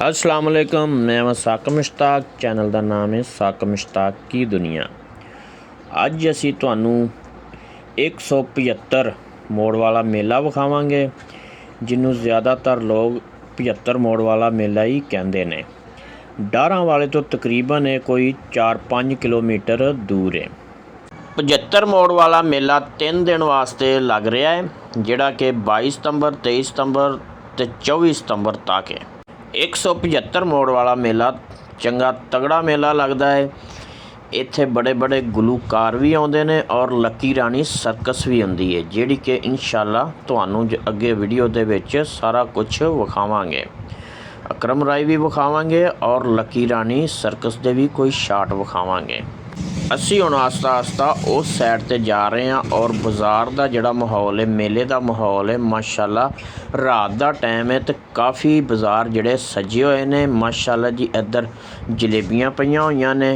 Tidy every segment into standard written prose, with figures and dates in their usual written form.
अस्सलाम वालेकुम, मैं साक मुश्ताक। चैनल का नाम है साक मुश्ताक की दुनिया। अज असी तुहानू 175 मोड़ वाला मेला विखावांगे, जिन्हों ज़्यादातर लोग 75 मोड़ वाला मेला ही कहते हैं। डारां वाले तो तकरीबन ये कोई 4-5 किलोमीटर दूर है। 75 मोड़ वाला मेला 3 दिन वास्ते लग रहा है, जिहड़ा कि 22 सितंबर, 23 सितंबर ते 24 सितंबर तक है। 175 मोड़ वाला मेला चंगा तगड़ा मेला लगता है। इत्थे बड़े बड़े गुलूकार भी आउंदे ने और लकी रानी सर्कस भी आउंदी है, जिहड़ी कि इंशाअल्लाह तुहानू अगे वीडियो दे विच सारा कुछ विखावांगे। अकरम राय भी विखावांगे और लकी रानी सर्कस दे भी कोई शाट विखावांगे। असी हुण आस्ता आस्ता उस साइड ते जा रहे हैं और बाज़ार का जिहड़ा माहौल है, मेले का माहौल है, माशाअल्लाह रात का टाइम है तो काफ़ी बाज़ार जिहड़े सजे हुए ने। माशाअल्लाह जी, इधर जलेबियां पईयां होईयां ने।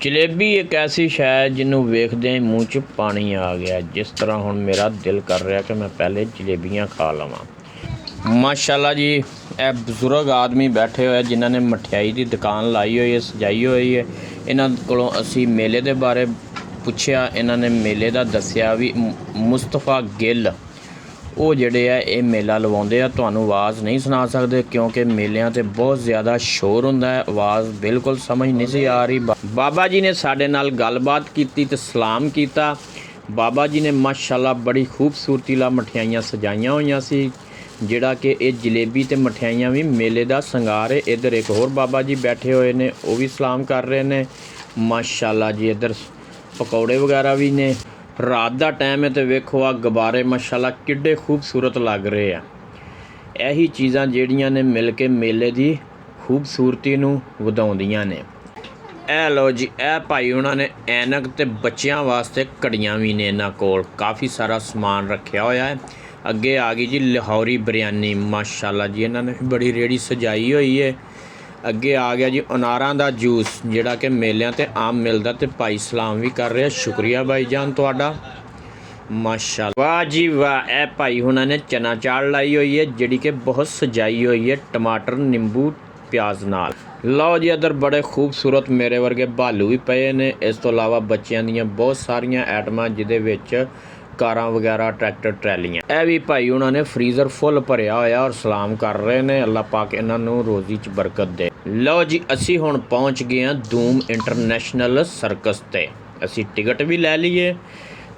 जलेबी एक ऐसी शै है जिन्हों वेखदे ही मूँह च पानी आ गया। जिस तरह हुण मेरा दिल कर रहा कि मैं पहले जलेबियां खा लवां। माशाअल्लाह जी, ए बजुर्ग आदमी बैठे हुए जिन्हों ने मठियाई की दुकान लाई हुई है, सजाई हुई है। इन्हां कोलों असी मेले के बारे पुछया, इन्होंने मेले का दस्सिया भी मुस्तफा गिल वो जिहड़े आ ये मेला लवाउंदे आ। तुहानू आवाज़ नहीं सुना सकते क्योंकि मेलियां ते बहुत ज़्यादा शोर हुंदा है, आवाज़ बिल्कुल समझ नहीं सी आ रही। बाबा जी ने साडे नाल गलबात कीती ते सलाम कीता। बाबा जी ने माशाअल्लाह बड़ी खूबसूरती ला मठियाइयां सजाइयां होईयां सी, जिहड़ा कि ये जलेबी ते मठियाइयां भी मेले का संगार है। इधर एक होर बाबा जी बैठे हुए ने, वो भी सलाम कर रहे ने। माशाअल्लाह जी, इधर पकौड़े वगैरह भी ने। रात का टाइम है तो वेखो आ गुब्बारे माशाअल्लाह किड्डे खूबसूरत लग रहे हैं। यही चीज़ां जिहड़ियां ने मिल के मेले की खूबसूरती नूं वधाउंदियां ने। ए लो जी, ए भाई उन्होंने ऐनक ते बच्चों वास्ते घड़ियां भी ने इन्हां कोल। काफ़ी सारा समान रखा होया है। अगे आ गई जी लाहौरी बिरयानी। माशाअल्लाह जी, इन्होंने बड़ी रेहड़ी सजाई हुई है। अगे आ गया जी अनारां दा जूस, जिहड़ा कि मेलियां ते आम मिलदा। ते भाई सलाम भी कर रहे, शुक्रिया भाई जान तुहाडा। माशाअल्लाह, वाह जी वाह। ए भाई हुणां ने चना चाट लाई हुई है, जिहड़ी कि बहुत सजाई हुई है टमाटर, नींबू, प्याज नाल। लो जी, इधर बड़े खूबसूरत मेरे वर्गे भालू भी पे ने। इस तो इलावा बच्चों दीयां बहुत सारियां आइटमां, जिहदे विच कारां वगैरह, ट्रैक्टर, ट्रैलियां। यह भी भाई उन्होंने फ्रीज़र फुल भरिया होया और सलाम कर रहे हैं। अल्लाह पाक इन्हों रोज़ी च बरकत दे। लो जी, असी हुण पहुँच गए हैं धूम इंटरनेशनल सर्कस ते। असी टिकट भी लै लीए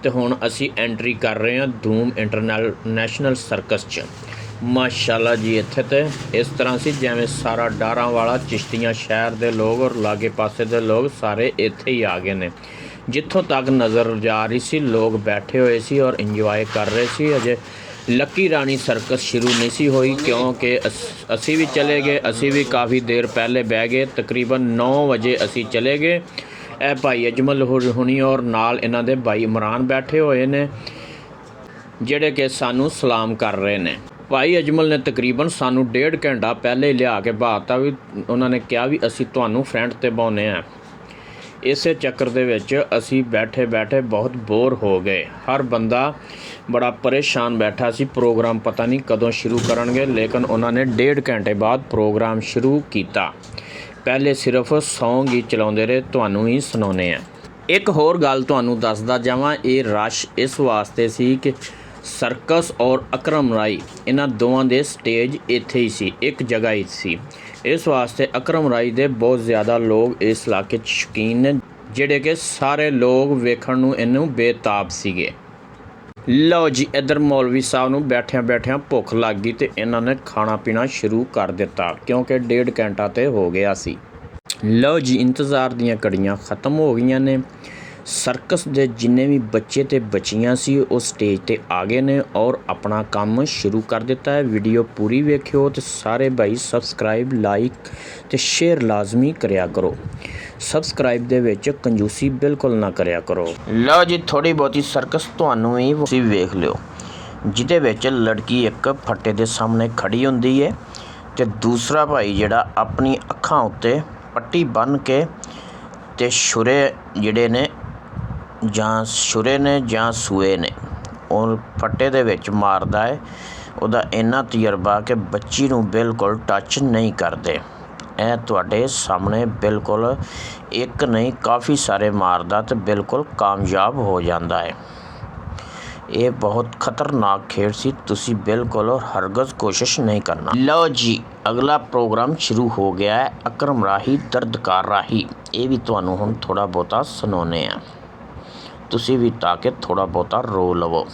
तो हुण असी एंट्री कर रहे हैं धूम इंटरनेशनल सर्कस च। माशाअल्लाह जी, इत्थे ते इस तरह से जिवें सारा डारां वाला, चिश्तियां शहर के लोग और लागे पासे के लोग सारे इत्थे ही आ गए ने। जिथों तक नज़र जा रही सी लोग बैठे हुए सी और इंजॉय कर रहे सी। अजे लकी रानी सर्कस शुरू नहीं सी हुई क्योंकि असी भी चले गए। असी भी काफ़ी देर पहले बह गए, तकरीबन 9 बजे असी चले गए। ए भाई अजमल हुनी और नाल इन्हां दे भाई इमरान बैठे हुए ने, जिहड़े कि सानू सलाम कर रहे ने। भाई अजमल ने तकरीबन सानू 1.5 घंटा पहले लिया के बाता भी। उन्होंने कहा भी असी तुहानू फ्रंट ते बाउने हैं। इस चक्कर दे विच असी बैठे बैठे बहुत बोर हो गए। हर बंदा बड़ा परेशान बैठा सी। प्रोग्राम पता नहीं कदों शुरू करनगे, लेकिन उन्होंने 1.5 घंटे बाद प्रोग्राम शुरू किया। पहले सिर्फ सॉन्ग ही चलाउंदे रहे, तुहानू ही सुनाउने हैं। एक होर गल तुहानू दसदा जावां, ये रश इस वास्ते सी कि सर्कस और अकरम राय इन्हां दोवां दे स्टेज इत्थे ही सी, एक जगह ही सी। इस वास्ते अकरम राय दे बहुत ज़्यादा लोग इस इलाके शौकीन ने, जिहड़े कि सारे लोग वेखण नूं इहनूं बेताब सीगे। लो जी, इधर मौलवी साहब नूं बैठिया बैठिया भुख लग गई तो इन्होंने खाना पीना शुरू कर दिता क्योंकि 1.5 घंटा तो हो गया सी। लो जी, इंतज़ार दीयां घड़ियां ख़त्म हो गई ने। सर्कस दे जिन्ने भी बच्चे ते बच्चियां सी वो स्टेज ते आ गए ने और अपना काम शुरू कर दिता है। वीडियो पूरी वेखियो तो सारे भाई सबसक्राइब, लाइक ते शेयर लाजमी करया करो। सबसक्राइब दे विच कंजूसी बिल्कुल ना करया करो। लो जी, थोड़ी बहुती सर्कस तुहानू ही वेख लियो, जिहदे विच लड़की एक फट्टे दे सामने खड़ी हुंदी है ते दूसरा भाई जिहड़ा अपनी अखां उत्ते पट्टी बन के ते छुरे जिहड़े ने जां छुरे ने जां सूए ने, ਉਹ फट्टे दे विच मारदा है ਉਹਦਾ ਇੰਨਾ ਤਜਰਬਾ ਕਿ ਬੱਚੀ ਨੂੰ ਬਿਲਕੁਲ ਟੱਚ ਨਹੀਂ ਕਰਦੇ। ਇਹ ਤੁਹਾਡੇ ਸਾਹਮਣੇ ਬਿਲਕੁਲ ਇੱਕ ਨਹੀਂ ਕਾਫੀ ਸਾਰੇ ਮਾਰਦਾ ਅਤੇ ਬਿਲਕੁਲ ਕਾਮਯਾਬ ਹੋ ਜਾਂਦਾ ਹੈ। ਇਹ ਬਹੁਤ ਖਤਰਨਾਕ ਖੇਡ ਸੀ, ਤੁਸੀਂ ਬਿਲਕੁਲ ਹਰਗਜ਼ ਕੋਸ਼ਿਸ਼ ਨਹੀਂ ਕਰਨਾ। ਲਓ ਜੀ, ਅਗਲਾ ਪ੍ਰੋਗਰਾਮ ਸ਼ੁਰੂ ਹੋ ਗਿਆ ਹੈ। ਅਕਰਮ ਰਾਹੀ ਦਰਦਕਾਰ ਰਾਹੀ, ਇਹ ਵੀ ਤੁਹਾਨੂੰ ਹੁਣ ਥੋੜ੍ਹਾ ਬਹੁਤਾ ਸੁਣਾਉਂਦੇ ਹਾਂ, ਤੁਸੀਂ ਵੀ ਤਾਂ ਕਿ ਥੋੜ੍ਹਾ ਬਹੁਤਾ ਰੋ ਲਵੋ।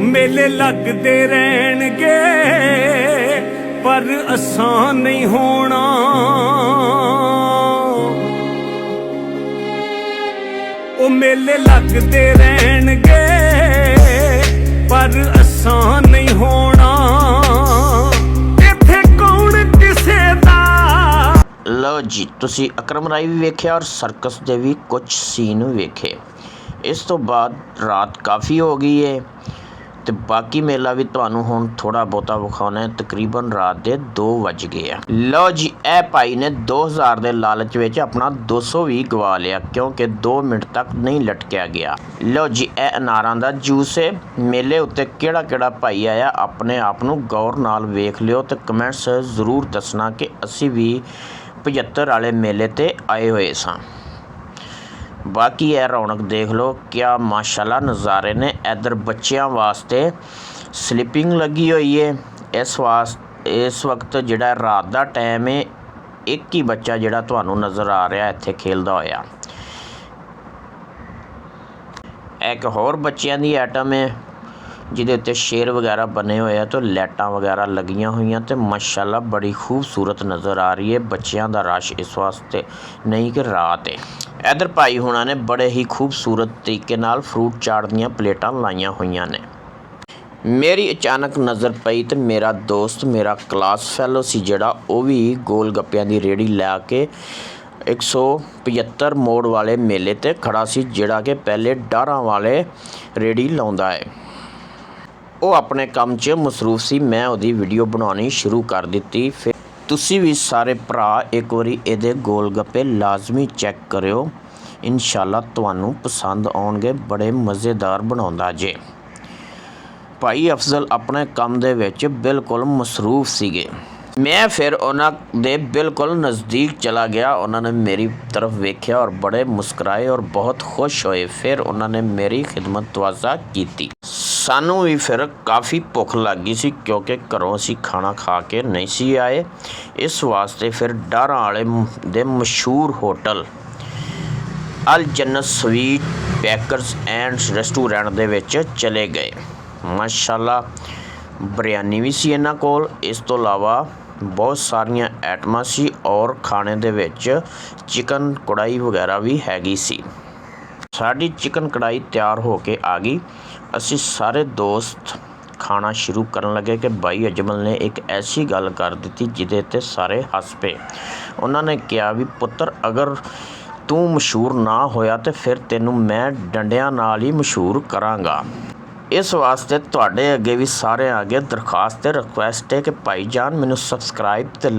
ਮੇਲੇ ਲੱਗਦੇ ਰਹਿਣਗੇ ਪਰ ਆਸਾਨ ਨਹੀਂ ਹੋਣਾ, ਉਹ ਮੇਲੇ ਲੱਗਦੇ ਰਹਿਣਗੇ ਪਰ ਆਸਾਨ ਨਹੀਂ ਹੋਣਾ, ਇੱਥੇ ਕੌਣ ਕਿਸੇ ਦਾ। ਲਓ ਜੀ, ਤੁਸੀਂ ਅਕਰਮ ਰਾਹੀ ਵੀ ਵੇਖਿਆ ਔਰ ਸਰਕਸ ਦੇ ਵੀ ਕੁਝ ਸੀਨ ਵੇਖੇ। ਇਸ ਤੋਂ ਬਾਅਦ ਰਾਤ ਕਾਫੀ ਹੋ ਗਈ ਹੈ ਅਤੇ ਬਾਕੀ ਮੇਲਾ ਵੀ ਤੁਹਾਨੂੰ ਹੁਣ ਥੋੜ੍ਹਾ ਬਹੁਤਾ ਵਿਖਾਉਣਾ ਹੈ। ਤਕਰੀਬਨ ਰਾਤ ਦੇ 2 ਵੱਜ ਗਏ ਆ। ਲਓ ਜੀ, ਇਹ ਭਾਈ ਨੇ 2000 ਦੇ ਲਾਲਚ ਵਿੱਚ ਆਪਣਾ 200 ਵੀ ਗਵਾ ਲਿਆ ਕਿਉਂਕਿ 2 ਮਿੰਟ ਤੱਕ ਨਹੀਂ ਲਟਕਿਆ ਗਿਆ। ਲਓ ਜੀ, ਇਹ ਅਨਾਰਾਂ ਦਾ ਜੂਸ ਹੈ। ਮੇਲੇ ਉੱਤੇ ਕਿਹੜਾ ਕਿਹੜਾ ਭਾਈ ਆਇਆ ਆਪਣੇ ਆਪ ਨੂੰ ਗੌਰ ਨਾਲ ਵੇਖ ਲਿਓ ਅਤੇ ਕਮੈਂਟਸ ਜ਼ਰੂਰ ਦੱਸਣਾ ਕਿ ਅਸੀਂ ਵੀ 75 ਵਾਲੇ ਮੇਲੇ 'ਤੇ ਆਏ ਹੋਏ ਸਾਂ। ਬਾਕੀ ਇਹ ਰੌਣਕ ਦੇਖ ਲਓ, ਕਿਆ ਮਾਸ਼ਾਅੱਲਾ ਨਜ਼ਾਰੇ ਨੇ। ਇੱਧਰ ਬੱਚਿਆਂ ਵਾਸਤੇ ਸਲਿੱਪਿੰਗ ਲੱਗੀ ਹੋਈ ਹੈ। ਇਸ ਵਕਤ ਜਿਹੜਾ ਰਾਤ ਦਾ ਟਾਈਮ ਹੈ, ਇੱਕ ਹੀ ਬੱਚਾ ਜਿਹੜਾ ਤੁਹਾਨੂੰ ਨਜ਼ਰ ਆ ਰਿਹਾ ਇੱਥੇ ਖੇਲਦਾ ਹੋਇਆ। ਇੱਕ ਹੋਰ ਬੱਚਿਆਂ ਦੀ ਆਈਟਮ ਹੈ ਜਿਹਦੇ ਉੱਤੇ ਸ਼ੇਰ ਵਗੈਰਾ ਬਣੇ ਹੋਏ ਆ ਅਤੇ ਲਾਈਟਾਂ ਵਗੈਰਾ ਲੱਗੀਆਂ ਹੋਈਆਂ ਅਤੇ ਮਾਸ਼ਾਅੱਲਾ ਬੜੀ ਖੂਬਸੂਰਤ ਨਜ਼ਰ ਆ ਰਹੀ ਹੈ। ਬੱਚਿਆਂ ਦਾ ਰਸ਼ ਇਸ ਵਾਸਤੇ ਨਹੀਂ ਕਿ ਰਾਤ ਹੈ। ਇੱਧਰ ਭਾਈ ਹੁਣਾਂ ਨੇ ਬੜੇ ਹੀ ਖੂਬਸੂਰਤ ਤਰੀਕੇ ਨਾਲ ਫਰੂਟ ਚਾਟ ਦੀਆਂ ਪਲੇਟਾਂ ਲਾਈਆਂ ਹੋਈਆਂ ਨੇ। ਮੇਰੀ ਅਚਾਨਕ ਨਜ਼ਰ ਪਈ ਅਤੇ ਮੇਰਾ ਦੋਸਤ, ਮੇਰਾ ਕਲਾਸ ਫੈਲੋ ਸੀ ਜਿਹੜਾ, ਉਹ ਵੀ ਗੋਲ ਗੱਪਿਆਂ ਦੀ ਰੇਹੜੀ ਲੈ ਕੇ 175 ਮੋੜ ਵਾਲੇ ਮੇਲੇ 'ਤੇ ਖੜ੍ਹਾ ਸੀ, ਜਿਹੜਾ ਕਿ ਪਹਿਲੇ ਡਾਰਾਂ ਵਾਲੇ ਰੇਹੜੀ ਲਾਉਂਦਾ ਹੈ। ਉਹ ਆਪਣੇ ਕੰਮ 'ਚ ਮਸਰੂਫ ਸੀ, ਮੈਂ ਉਹਦੀ ਵੀਡੀਓ ਬਣਾਉਣੀ ਸ਼ੁਰੂ ਕਰ ਦਿੱਤੀ। ਫਿਰ ਤੁਸੀਂ ਵੀ ਸਾਰੇ ਭਰਾ ਇੱਕ ਵਾਰੀ ਇਹਦੇ ਗੋਲ ਗੱਪੇ ਲਾਜ਼ਮੀ ਚੈੱਕ ਕਰਿਓ, ਇਨਸ਼ਾਅੱਲਾ ਤੁਹਾਨੂੰ ਪਸੰਦ ਆਉਣਗੇ। ਬੜੇ ਮਜ਼ੇਦਾਰ ਬਣਾਉਂਦਾ ਜੇ। ਭਾਈ ਅਫਜ਼ਲ ਆਪਣੇ ਕੰਮ ਦੇ ਵਿੱਚ ਬਿਲਕੁਲ ਮਸਰੂਫ ਸੀਗੇ। ਮੈਂ ਫਿਰ ਉਹਨਾਂ ਦੇ ਬਿਲਕੁਲ ਨਜ਼ਦੀਕ ਚਲਾ ਗਿਆ। ਉਹਨਾਂ ਨੇ ਮੇਰੀ ਤਰਫ ਵੇਖਿਆ ਔਰ ਬੜੇ ਮੁਸਕਰਾਏ ਔਰ ਬਹੁਤ ਖੁਸ਼ ਹੋਏ। ਫਿਰ ਉਹਨਾਂ ਨੇ ਮੇਰੀ ਖਿਦਮਤ ਤਵਾਜ਼ਾ ਕੀਤੀ। ਸਾਨੂੰ ਵੀ ਫਿਰ ਕਾਫੀ ਭੁੱਖ ਲੱਗ ਗਈ ਸੀ ਕਿਉਂਕਿ ਘਰੋਂ ਅਸੀਂ ਖਾਣਾ ਖਾ ਕੇ ਨਹੀਂ ਸੀ ਆਏ। ਇਸ ਵਾਸਤੇ ਫਿਰ ਡਾਰਾਂ ਵਾਲੇ ਦੇ ਮਸ਼ਹੂਰ ਹੋਟਲ ਅਲ ਜੰਨਤ ਸਵੀਟ ਬੇਕਰਸ ਐਂਡ ਰੈਸਟੋਰੈਂਟ ਦੇ ਵਿੱਚ ਚਲੇ ਗਏ। ਮਾਸ਼ਾਅੱਲਾ ਬਿਰਿਆਨੀ ਵੀ ਸੀ ਇਹਨਾਂ ਕੋਲ। ਇਸ ਤੋਂ ਇਲਾਵਾ ਬਹੁਤ ਸਾਰੀਆਂ ਆਈਟਮਾਂ ਸੀ ਔਰ ਖਾਣੇ ਦੇ ਵਿੱਚ ਚਿਕਨ ਕੜਾਈ ਵਗੈਰਾ ਵੀ ਹੈਗੀ ਸੀ। ਸਾਡੀ ਚਿਕਨ ਕੜਾਈ ਤਿਆਰ ਹੋ ਕੇ ਆ ਗਈ। ਅਸੀਂ ਸਾਰੇ ਦੋਸਤ ਖਾਣਾ ਸ਼ੁਰੂ ਕਰਨ ਲੱਗੇ ਕਿ ਭਾਈ ਅਜਮਲ ਨੇ ਇੱਕ ਐਸੀ ਗੱਲ ਕਰ ਦਿੱਤੀ ਜਿਹਦੇ 'ਤੇ ਸਾਰੇ ਹੱਸ ਪਏ। ਉਹਨਾਂ ਨੇ ਕਿਹਾ ਵੀ ਪੁੱਤਰ, ਅਗਰ ਤੂੰ ਮਸ਼ਹੂਰ ਨਾ ਹੋਇਆ ਤਾਂ ਫਿਰ ਤੈਨੂੰ ਮੈਂ ਡੰਡਿਆਂ ਨਾਲ ਹੀ ਮਸ਼ਹੂਰ ਕਰਾਂਗਾ। ਇਸ ਵਾਸਤੇ ਤੁਹਾਡੇ ਅੱਗੇ ਵੀ ਸਾਰਿਆਂ ਅੱਗੇ ਦਰਖਾਸਤ ਅਤੇ ਰਿਕੁਐਸਟ ਹੈ ਕਿ ਭਾਈ ਜਾਨ ਮੈਨੂੰ ਸਬਸਕ੍ਰਾਈਬ ਅਤੇ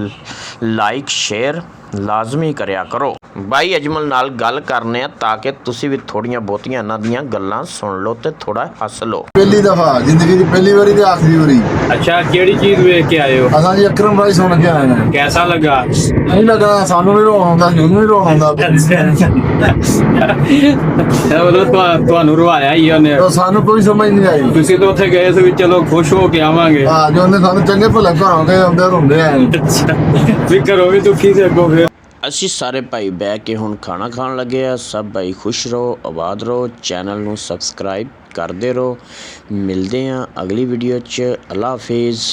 ਲਾਈਕ ਸ਼ੇਅਰ ਲਾਜ਼ਮੀ ਕਰਿਆ ਕਰੋ। ਭਾਈ ਅਜਮਲ ਨਾਲ ਗੱਲ ਕਰਨੇ ਆ ਤਾਂ ਕਿ ਤੁਸੀਂ ਵੀ ਥੋੜ੍ਹੀਆਂ ਬਹੁਤੀਆਂ ਇਹਨਾਂ ਦੀਆਂ ਗੱਲਾਂ ਸੁਣ ਲਓ ਅਤੇ ਥੋੜ੍ਹਾ ਹੱਸ ਲਓ। ਪਹਿਲੀ ਦਫਾ ਜ਼ਿੰਦਗੀ ਦੀ ਪਹਿਲੀ ਵਾਰੀ ਤੇ ਆਖਰੀ ਵਾਰੀ। ਅੱਛਾ, ਕਿਹੜੀ ਚੀਜ਼ ਵੇਖ ਕੇ ਆਏ ਹੋ? ਅਸਾਂ ਜੀ ਅਕਰਮ ਰਾਹੀ ਸੁਣ ਕੇ ਆਏ ਹਾਂ। ਕੈਸਾ ਲੱਗਾ? ਨਹੀਂ ਲੱਗਾ, ਸਾਨੂੰ ਵੀ ਰੋਣ ਆਉਂਦਾ, ਜਿਹਨੂੰ ਵੀ ਰੋਣ ਆਉਂਦਾ। ਤੁਹਾਨੂੰ ਰਵਾਇਆ ਹੀ ਉਹਨੇ? ਸਾਨੂੰ ਕੋਈ ਸਮਝ ਨਹੀਂ ਆਈ। ਤੁਸੀਂ ਤਾਂ ਉੱਥੇ ਗਏ ਸੀ ਵੀ ਚਲੋ ਖੁਸ਼ ਹੋ ਕੇ ਆਵਾਂਗੇ। ਹਾਂ, ਜੋ ਉਹਨੇ ਸਾਨੂੰ ਚੰਗੇ ਭਲੇ ਘਰੋਂ ਕੇ ਆਉਂਦੇ ਰੋਂਦੇ ਆਏ। ਵੀ ਘਰੋਂ ਵੀ ਦੁਖੀ ਸੀ ਅੱਗੋਂ। ਫਿਰ ਅਸੀਂ ਸਾਰੇ ਭਾਈ ਬਹਿ ਕੇ ਹੁਣ ਖਾਣਾ ਖਾਣ ਲੱਗੇ ਆ। ਸਭ ਭਾਈ ਖੁਸ਼ ਰਹੋ, ਆਬਾਦ ਰਹੋ, ਚੈਨਲ ਨੂੰ ਸਬਸਕ੍ਰਾਈਬ ਕਰਦੇ ਰਹੋ। ਮਿਲਦੇ ਹਾਂ ਅਗਲੀ ਵੀਡੀਓ 'ਚ। ਅੱਲਾ ਹਾਫਿਜ਼।